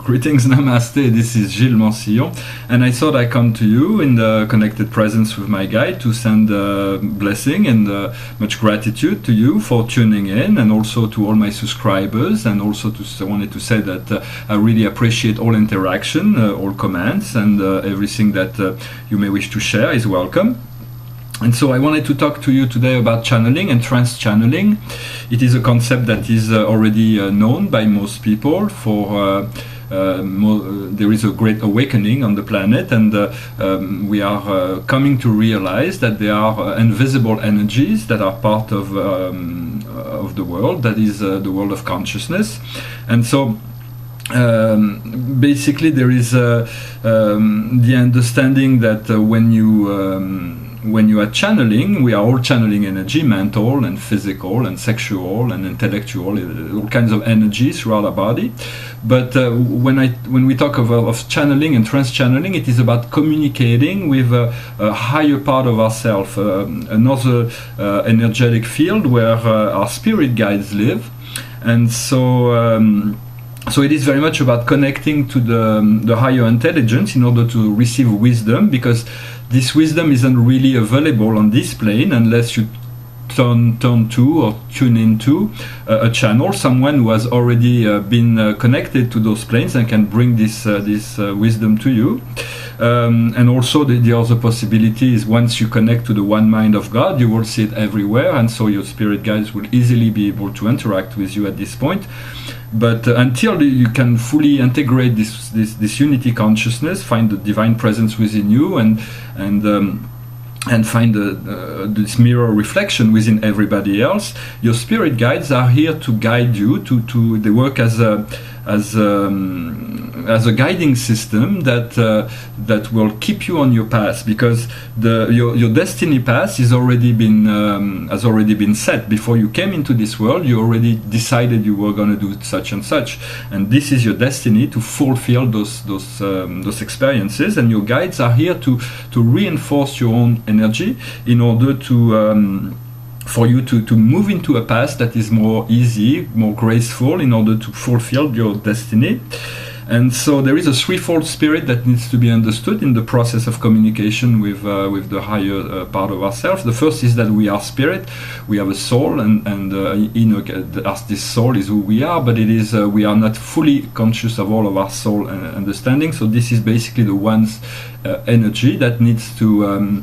Greetings, Namaste, this is Gilles Mansillon, and I thought I'd come to you in the connected presence with my guide to send blessing and much gratitude to you for tuning in, and also to all my subscribers, and also I wanted to say that I really appreciate all interaction, all comments, and everything that you may wish to share is welcome. And so I wanted to talk to you today about channeling and trance-channeling. It is a concept that is already known by most people. There is a great awakening on the planet, and we are coming to realize that there are invisible energies that are part of the world, that is the world of consciousness. And so basically there is the understanding that when you are channeling, we are all channeling energy, mental and physical and sexual and intellectual, all kinds of energies throughout our body. But when we talk of channeling and trance-channeling, it is about communicating with a higher part of ourselves, another energetic field where our spirit guides live. And so it is very much about connecting to the higher intelligence in order to receive wisdom, because this wisdom isn't really available on this plane unless you turn to or tune into a channel, someone who has already been connected to those planes and can bring this wisdom to you. And also the other possibility is, once you connect to the one mind of God, you will see it everywhere, and so your spirit guides will easily be able to interact with you at this point. But until you can fully integrate this unity consciousness, find the divine presence within you, and find this mirror reflection within everybody else, your spirit guides are here to guide you. They work as a guiding system that will keep you on your path, because your destiny path has already been set before you came into this world. You already decided you were going to do such and such, and this is your destiny, to fulfill those experiences. And your guides are here to reinforce your own energy in order for you to move into a path that is more easy, more graceful, in order to fulfill your destiny. And so there is a threefold spirit that needs to be understood in the process of communication with the higher part of ourselves. The first is that we are spirit, we have a soul, and this soul is who we are, but it is we are not fully conscious of all of our soul understanding. So this is basically the one's energy that needs to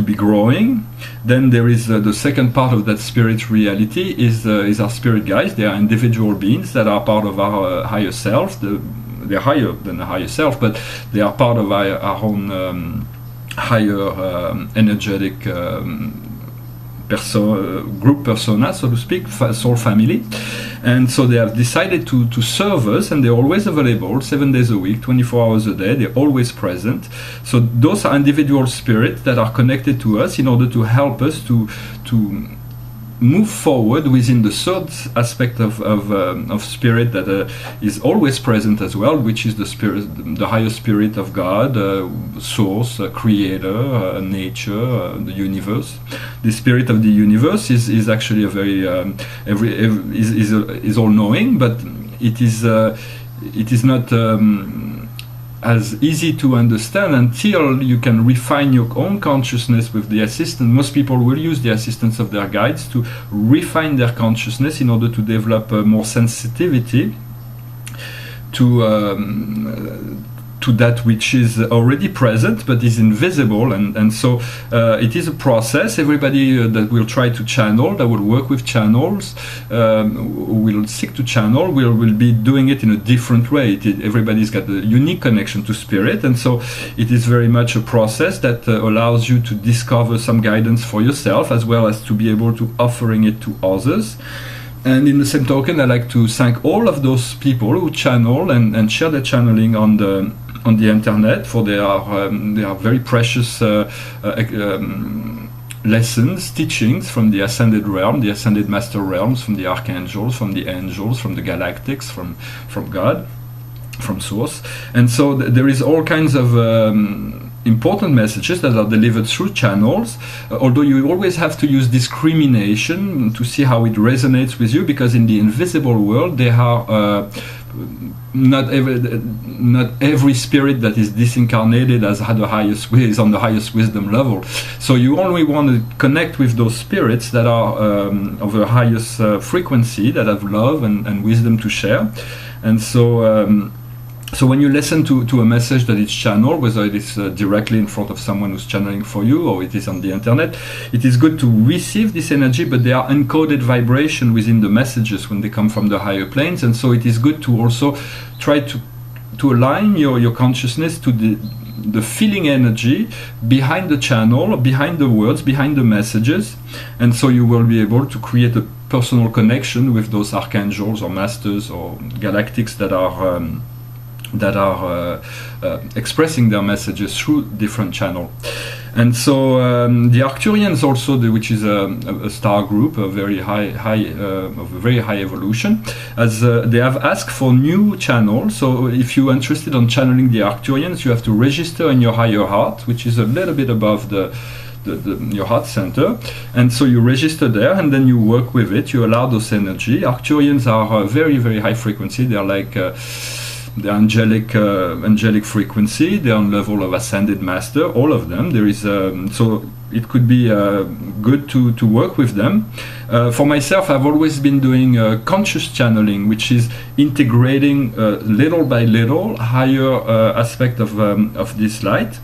be growing. Then there is the second part of that spirit reality is our spirit guides. They are individual beings that are part of our higher self. They're higher than the higher self, but they are part of our own higher energetic group persona, so to speak, soul family. And so they have decided to serve us, and they're always available 7 days a week, 24 hours a day. They're always present. So those are individual spirits that are connected to us in order to help us to move forward within the third aspect of spirit that is always present as well, which is the higher spirit of God, source, creator, nature, the universe. The spirit of the universe is actually a very is all-knowing, but it is not as easy to understand until you can refine your own consciousness with the assistance. Most people will use the assistance of their guides to refine their consciousness in order to develop more sensitivity to that which is already present but is invisible, and so it is a process. Everybody that will try to channel, that will work with channels, will seek to channel, will be doing it in a different way. Everybody's got a unique connection to spirit, and so it is very much a process that allows you to discover some guidance for yourself, as well as to be able to offering it to others. And in the same token, I like to thank all of those people who channel and share their channeling on the internet, for they are very precious lessons, teachings from the ascended realm, the ascended master realms, from the archangels, from the angels, from the galactics, from God, from source. And so there is all kinds of important messages that are delivered through channels, although you always have to use discrimination to see how it resonates with you, because in the invisible world there are not every spirit that is disincarnated has had the highest is on the highest wisdom level. So you only want to connect with those spirits that are of the highest frequency, that have love and wisdom to share. And so so when you listen to a message that is channeled, whether it is directly in front of someone who's channeling for you or it is on the internet, it is good to receive this energy, but they are encoded vibration within the messages when they come from the higher planes. And so it is good to also try to align your consciousness to the feeling energy behind the channel, behind the words, behind the messages. And so you will be able to create a personal connection with those archangels or masters or galactics that are expressing their messages through different channels. And so the Arcturians also, which is a star group, a very high of a very high evolution, as they have asked for new channels. So if you're interested in channeling the Arcturians, you have to register in your higher heart, which is a little bit above your heart center, and so you register there, and then you work with it. You allow those energy. Arcturians are very, very high frequency. They are like the angelic frequency. They're on level of ascended master, all of them. There is so it could be good to work with them. For myself, I've always been doing conscious channeling, which is integrating little by little higher aspect of this light.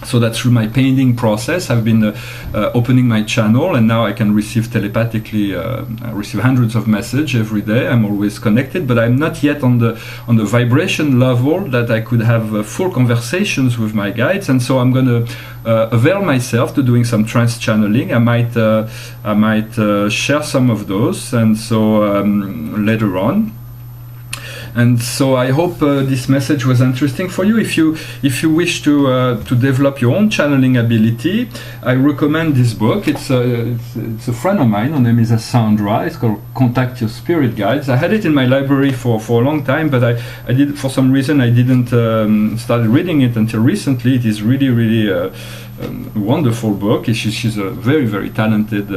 So that through my painting process, I've been opening my channel, and now I can receive telepathically. I receive hundreds of messages every day. I'm always connected, but I'm not yet on the vibration level that I could have full conversations with my guides. And so I'm going to avail myself to doing some trance channeling. I might share some of those, and so later on. And so I hope this message was interesting for you. If you wish to develop your own channeling ability, I recommend this book. It's a friend of mine. Her name is Sandra. It's called Contact Your Spirit Guides. I had it in my library for a long time, but I did, for some reason, I didn't start reading it until recently. It is really, really a wonderful book. She's a very, very talented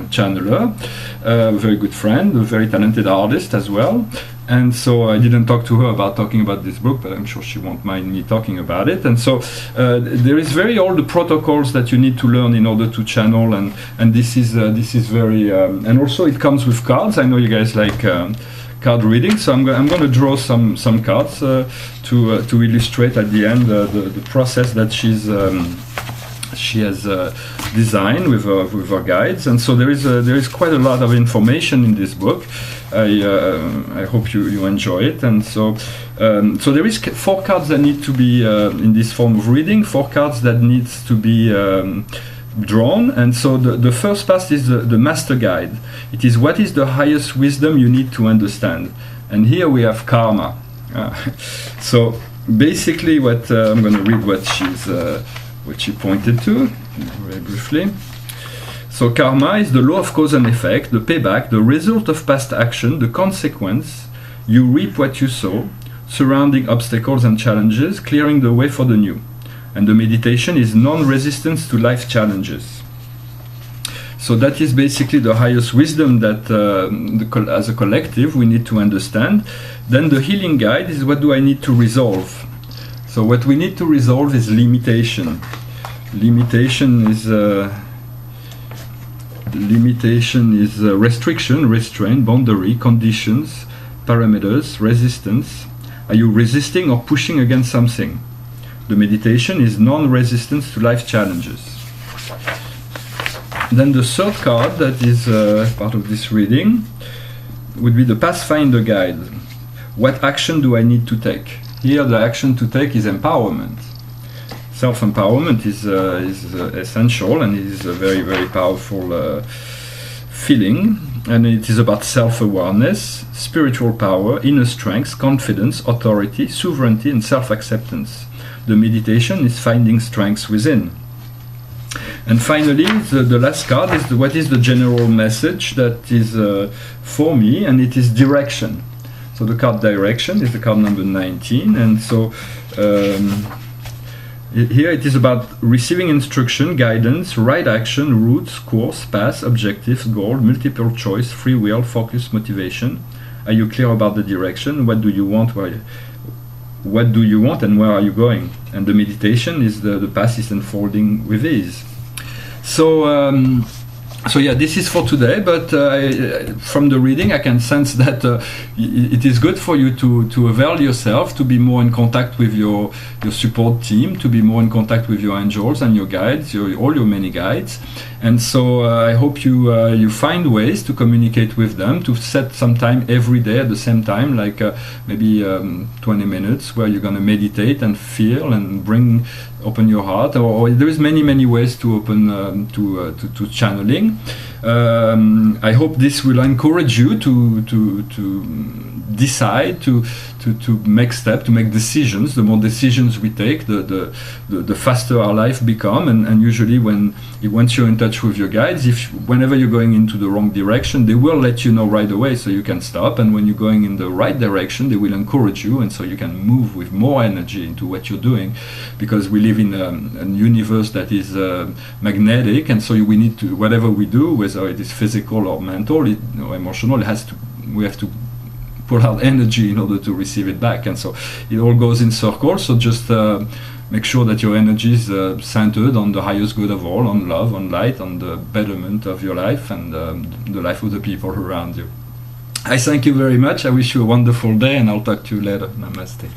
channeler, a very good friend, a very talented artist as well. And so I didn't talk to her about talking about this book, but I'm sure she won't mind me talking about it. And so there is all the protocols that you need to learn in order to channel, and this is very and also it comes with cards. I know you guys like card reading, so I'm going to draw some cards to illustrate at the end the process that she has designed with her guides. And so there is quite a lot of information in this book. I hope you enjoy it. And so there is 4 cards that need to be in this form of reading, 4 cards that needs to be drawn. And so the first part is the master guide. It is what is the highest wisdom you need to understand. And here we have karma. So basically what I'm going to read what she pointed to very briefly. So karma is the law of cause and effect, the payback, the result of past action, the consequence. You reap what you sow, surrounding obstacles and challenges, clearing the way for the new. And the meditation is non-resistance to life challenges. So that is basically the highest wisdom that as a collective we need to understand. Then the healing guide is what do I need to resolve. So what we need to resolve is limitation. Limitation is restriction, restraint, boundary, conditions, parameters, resistance. Are you resisting or pushing against something? The meditation is non-resistance to life challenges. Then the third card that is part of this reading would be the Pathfinder Guide. What action do I need to take? Here the action to take is empowerment. Self-empowerment is essential, and it is a very, very powerful feeling, and it is about self-awareness, spiritual power, inner strength, confidence, authority, sovereignty, and self-acceptance. The meditation is finding strength within. And finally, the last card is what is the general message that is for me, and it is direction. So the card direction is the card number 19, and so Here it is about receiving instruction, guidance, right action, routes, course, path, objectives, goal, multiple choice, free will, focus, motivation. Are you clear about the direction? What do you want? What do you want and where are you going? And the meditation is the path is unfolding with ease. So yeah, this is for today, but from the reading I can sense that it is good for you to avail yourself, to be more in contact with your support team, to be more in contact with your angels and your guides, all your many guides. And so I hope you find ways to communicate with them, to set some time every day at the same time, like maybe 20 minutes where you're going to meditate and feel and open your heart, or there is many ways to open to channeling. I hope this will encourage you to decide, to make steps, to make decisions. The more decisions we take, the faster our life become. And usually once you're in touch with your guides, whenever you're going into the wrong direction, they will let you know right away, so you can stop. And when you're going in the right direction, they will encourage you, and so you can move with more energy into what you're doing, because we live in a universe that is magnetic, and so we need to, whatever we do, whether it is physical or mental, or emotional, we have to put out energy in order to receive it back, and so it all goes in circles. So just make sure that your energy is centered on the highest good of all, on love, on light, on the betterment of your life and the life of the people around you. I thank you very much. I wish you a wonderful day, and I'll talk to you later. Namaste.